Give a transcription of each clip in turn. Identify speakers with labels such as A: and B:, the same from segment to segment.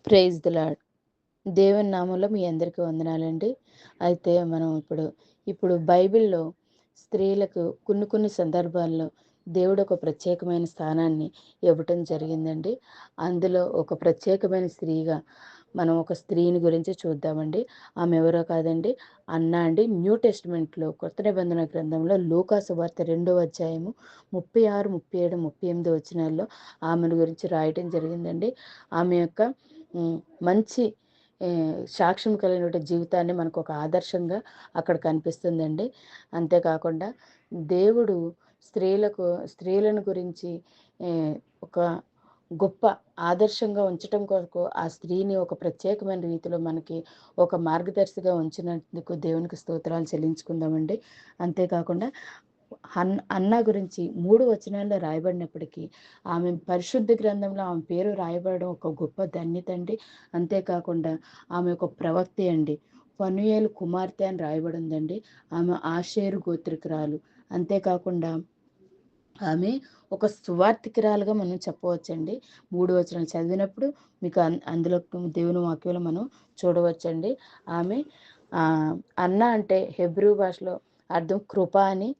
A: Praise the lord. దేవుని నామంలో మీ అందరికీ వందనాలండి. అయితే మనం ఇప్పుడు బైబిల్‌లో స్త్రీలకు కొన్ని సందర్భాల్లో దేవుడు ఒక ప్రత్యేకమైన స్థానాన్ని ఇవ్వటం జరిగిందండి. అందులో ఒక ప్రత్యేకమైన స్త్రీగా మనం ఒక స్త్రీని గురించి చూద్దామండి. ఆమె ఎవరో కాదండి, అన్నా అండి. న్యూ టెస్టిమెంట్‌లో కొత్త నిబంధన గ్రంథంలో లూకా సువార్త 2వ అధ్యాయము 36, 37, 38 వచనాల్లో ఆమెను గురించి రాయటం జరిగిందండి. ఆమె యొక్క మంచి సాక్ష్యం కలిగినటువంటి జీవితాన్ని మనకు ఒక ఆదర్శంగా అక్కడ కనిపిస్తుందండి. అంతేకాకుండా దేవుడు స్త్రీలను గురించి ఒక గొప్ప ఆదర్శంగా ఉంచటం కొరకు ఆ స్త్రీని ఒక ప్రత్యేకమైన రీతిలో మనకి ఒక మార్గదర్శిగా ఉంచినందుకు దేవునికి స్తోత్రాలు చెల్లించుకుందామండి. అంతేకాకుండా అన్న గురించి 3 వచనాల్లో రాయబడినప్పటికీ ఆమె పరిశుద్ధ గ్రంథంలో ఆమె పేరు రాయబడడం ఒక గొప్ప ధన్యత అండి. అంతేకాకుండా ఆమె ఒక ప్రవక్తే అండి. ఫనుయేలు కుమార్తె అని రాయబడి ఉందండి. ఆమె ఆషేరు గోత్రికురాలు. అంతేకాకుండా ఆమె ఒక సువార్థికురాలుగా మనం చెప్పవచ్చండి. 3 వచనాలు చదివినప్పుడు మీకు అందులో దేవుని వాక్యంలో మనం చూడవచ్చండి. ఆమె అన్న అంటే హెబ్రూ భాషలో అర్థం కృప అని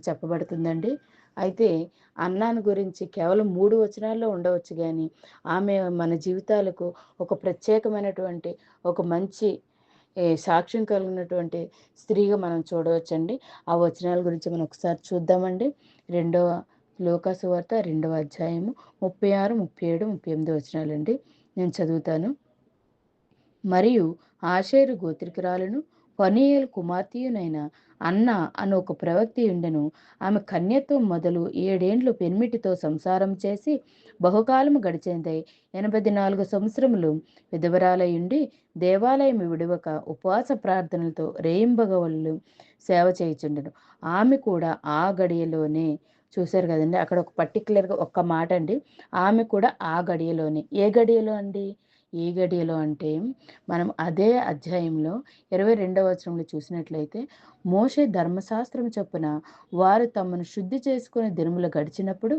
A: చెప్పబడుతుందండి. అయితే అన్నాను గురించి కేవలం 3 వచనాల్లో ఉండవచ్చు కానీ ఆమె మన జీవితాలకు ఒక ప్రత్యేకమైనటువంటి ఒక మంచి సాక్ష్యం కలిగినటువంటి స్త్రీగా మనం చూడవచ్చండి. ఆ వచనాల గురించి మనం ఒకసారి చూద్దామండి. రెండవ లూకా సువార్త 2వ అధ్యాయము 36, 37, 38 వచనాలండి. నేను చదువుతాను. మరియు ఆషేరు గోత్రికురాలును ఫనీయేలు కుమార్తెయునైన అన్న అను ఒక ప్రవక్తి ఉండెను. ఆమె కన్యత్వం మొదలు 7 ఏండ్లు పెనిమిటితో సంసారం చేసి బహుకాలము గడిచిందై 84 సంవత్సరములు విధవరాలయుండి దేవాలయం విడువక ఉపవాస ప్రార్థనలతో రేయింబగవళ్ళు సేవ చేయుచుండెను. ఆమె కూడా ఆ గడియలోనే చూశారు కదండి, అక్కడ ఒక పర్టికులర్గా ఒక్క మాట అండి. ఆమె కూడా ఆ గడియలోనే. ఏ గడియలో అండి? ఈ గడియలో అంటే మనం అదే అధ్యాయంలో 22వ వచనంలో చూసినట్లయితే మోషే ధర్మశాస్త్రం చొప్పున వారు తమను శుద్ధి చేసుకునే దినములు గడిచినప్పుడు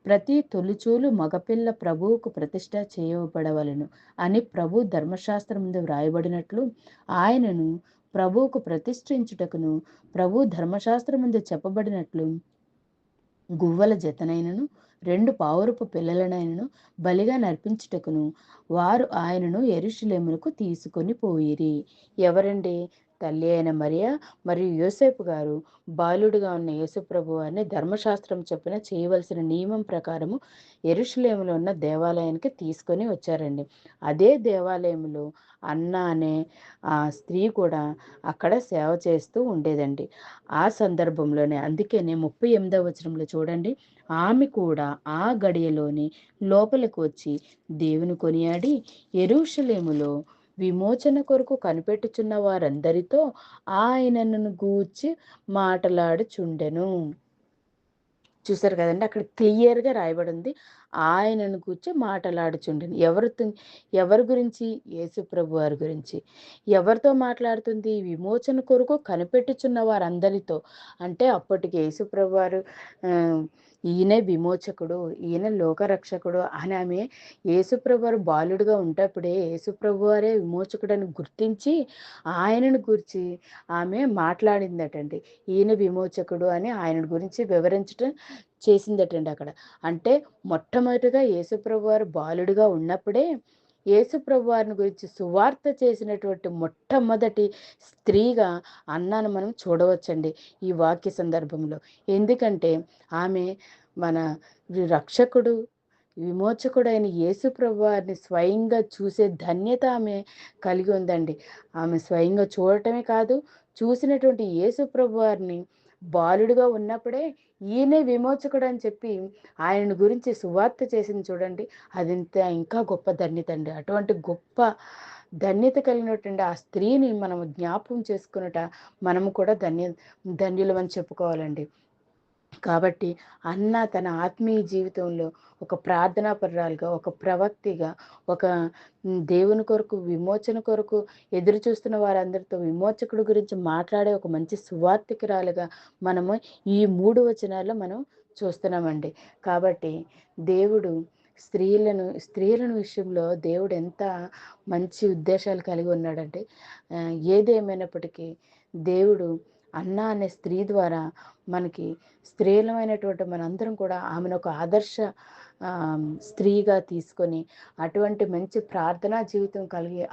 A: ప్రతి తొలిచూలు మగపిల్ల ప్రభువుకు ప్రతిష్ట చేయబడవలెను అని ప్రభు ధర్మశాస్త్రముందు వ్రాయబడినట్లు ఆయనను ప్రభువుకు ప్రతిష్ఠించుటకును ప్రభు ధర్మశాస్త్రముందు చెప్పబడినట్లు గువ్వల జతనైనను 2 పావురపు పిల్లలనైనను బలిగా నర్పించుటకును వారు ఆయనను యెరూషలేమునకు తీసుకొని పోయిరి. ఎవరండి? తల్లి అయిన మరియ మరియు యోసేపు గారు బాలుడుగా ఉన్న యేసుప్రభు వారిని ధర్మశాస్త్రం చొప్పున చేయవలసిన నియమం ప్రకారము యెరూషలేములో ఉన్న దేవాలయానికి తీసుకొని వచ్చారండి. అదే దేవాలయంలో అన్న అనే ఆ స్త్రీ కూడా అక్కడ సేవ చేస్తూ ఉండేదండి. ఆ సందర్భంలోనే అందుకనే 38వ వచనంలో చూడండి, ఆమె కూడా ఆ గడియలోని లోపలికి వచ్చి దేవుని కొనియాడి యెరూషలేములో విమోచన కొరకు కనిపెట్టుచున్న వారందరితో ఆయనను గూర్చి మాటలాడుచుండెను. చూసారు కదండి, అక్కడ క్లియర్గా రాయబడి ఉంది, ఆయనను కూర్చో మాటలాడుచుండెను. ఎవరి గురించి? యేసు ప్రభు వారి గురించి. ఎవరితో మాట్లాడుతుంది? విమోచన కొరకు కనిపెట్టుచున్న వారందరితో. అంటే అప్పటికి యేసు ప్రభు వారు ఈయనే విమోచకుడు, ఈయన లోకరక్షకుడు అని ఆమె యేసుప్రభు వారు బాలుడుగా ఉంటప్పుడే యేసుప్రభు వారే విమోచకుడని గుర్తించి ఆయనను గురించి ఆమె మాట్లాడిందటండి. ఈయన విమోచకుడు అని ఆయన గురించి వివరించటం చేసిందటండి అక్కడ. అంటే మొట్టమొదటిగా యేసుప్రభు వారు బాలుడుగా ఉన్నప్పుడే యేసుప్రభు వారిని గురించి సువార్త చేసినటువంటి మొట్టమొదటి స్త్రీగా అన్నాను మనం చూడవచ్చండి ఈ వాక్య సందర్భంలో. ఎందుకంటే ఆమె మన రక్షకుడు విమోచకుడైన యేసుప్రభు వారిని స్వయంగా చూసే ధన్యత ఆమె కలిగి ఉందండి. ఆమె స్వయంగా చూడటమే కాదు, చూసినటువంటి యేసుప్రభు వారిని బాలుడుగా ఉన్నప్పుడే ఈయనే విమోచకుడు అని చెప్పి ఆయన గురించి సువార్త చేసింది చూడండి. అది ఇంకా గొప్ప ధన్యత అండి. అటువంటి గొప్ప ధన్యత కలిగినటువంటి ఆ స్త్రీని మనం జ్ఞాపకం చేసుకున్నట మనము కూడా ధన్యులమని చెప్పుకోవాలండి. కాబట్టి అన్న తన ఆత్మీయ జీవితంలో ఒక ప్రార్థనాపరురాలుగా, ఒక ప్రవక్తిగా, ఒక దేవుని కొరకు విమోచన కొరకు ఎదురు చూస్తున్న వారందరితో విమోచకుడి గురించి మాట్లాడే ఒక మంచి సువార్థికురాలుగా మనము ఈ 3 వచనాల్లో మనం చూస్తున్నామండి. కాబట్టి దేవుడు స్త్రీలను విషయంలో దేవుడు ఎంత మంచి ఉద్దేశాలు కలిగి ఉన్నాడంటే, ఏదేమైనప్పటికీ దేవుడు అన్న అనే స్త్రీ ద్వారా మనకి స్త్రీలమైనటువంటి మనందరం కూడా ఆమెను ఒక ఆదర్శ స్త్రీగా తీసుకొని అటువంటి మంచి ప్రార్థనా జీవితం కలిగి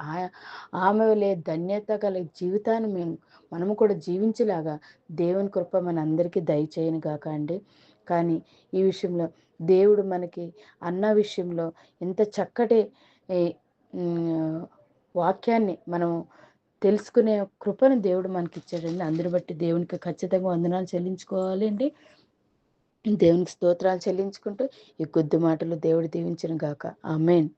A: ఆమె వలె ధన్యత కలిగి జీవితాన్ని మనము కూడా జీవించేలాగా దేవుని కృప మనందరికీ దయచేయను గాక అండి. కానీ ఈ విషయంలో దేవుడు మనకి అన్న విషయంలో ఇంత చక్కటి వాక్యాన్ని మనం తెలుసుకునే కృపను దేవుడు మనకి ఇచ్చాడండి. అందుని బట్టి దేవునికి ఖచ్చితంగా వందనాలు చెల్లించుకోవాలి అండి. దేవునికి స్తోత్రాలు చెల్లించుకుంటూ ఈ కొద్ది మాటలు దేవుడు దీవించును గాక. ఆమేన్.